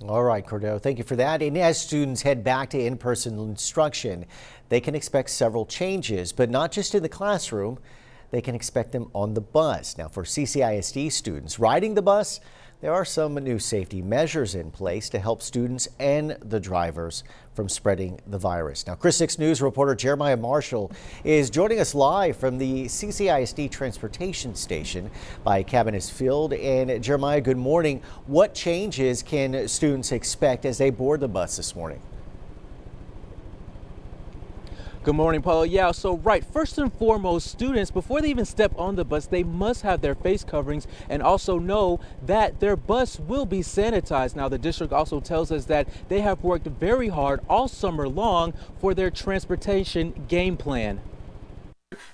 All right, Cordero, thank you for that. And as students head back to in-person instruction, they can expect several changes, but not just in the classroom. They can expect them on the bus. Now, for CCISD students riding the bus, there are some new safety measures in place to help students and the drivers from spreading the virus. Now, Chris 6 News reporter Jeremiah Marshall is joining us live from the CCISD transportation station by Cabinets Field. And Jeremiah, good morning. What changes can students expect as they board the bus this morning? Good morning, Paulo. Yeah, so first and foremost, students, before they even step on the bus, they must have their face coverings and also know that their bus will be sanitized. Now, the district also tells us that they have worked very hard all summer long for their transportation game plan.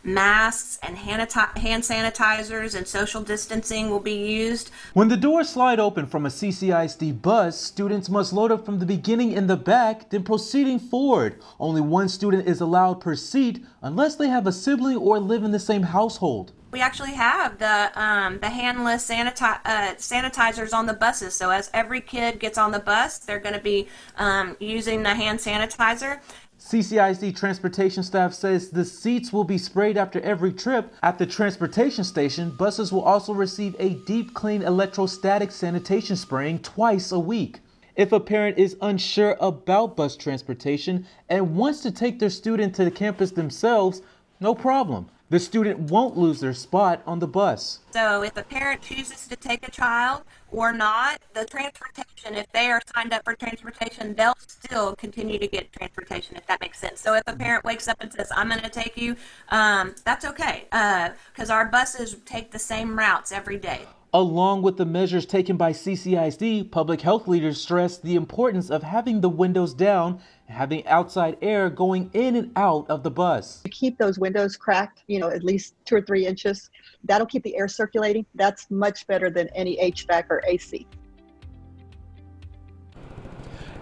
Masks and hand sanitizers and social distancing will be used. When the doors slide open from a CCISD bus, students must load up from the beginning in the back, then proceeding forward. Only one student is allowed per seat unless they have a sibling or live in the same household. We actually have the handless sanitizers on the buses. So as every kid gets on the bus, they're going to be using the hand sanitizer. CCISD transportation staff says the seats will be sprayed after every trip. At the transportation station, buses will also receive a deep clean electrostatic sanitation spraying twice a week. If a parent is unsure about bus transportation and wants to take their student to the campus themselves, no problem. The student won't lose their spot on the bus. So if a parent chooses to take a child or not, the transportation, if they are signed up for transportation, they'll still continue to get transportation, if that makes sense. So if a parent wakes up and says, I'm going to take you, that's okay, because our buses take the same routes every day. Along with the measures taken by CCISD, public health leaders stress the importance of having the windows down and having outside air going in and out of the bus. To keep those windows cracked, at least 2 or 3 inches, that'll keep the air circulating. That's much better than any HVAC or AC.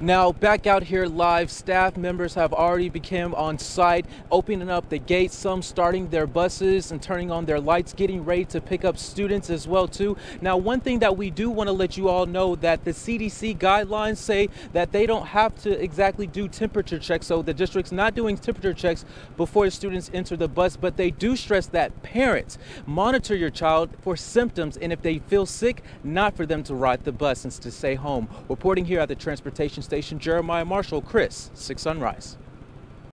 Now back out here live, staff members have already become on site, opening up the gates, some starting their buses and turning on their lights, getting ready to pick up students as well too. Now, one thing that we do want to let you all know that the CDC guidelines say that they don't have to exactly do temperature checks. So the district's not doing temperature checks before the students enter the bus, but they do stress that parents monitor your child for symptoms, and if they feel sick, not for them to ride the bus and to stay home. Reporting here at the transportation station, Jeremiah Marshall, Chris 6 Sunrise.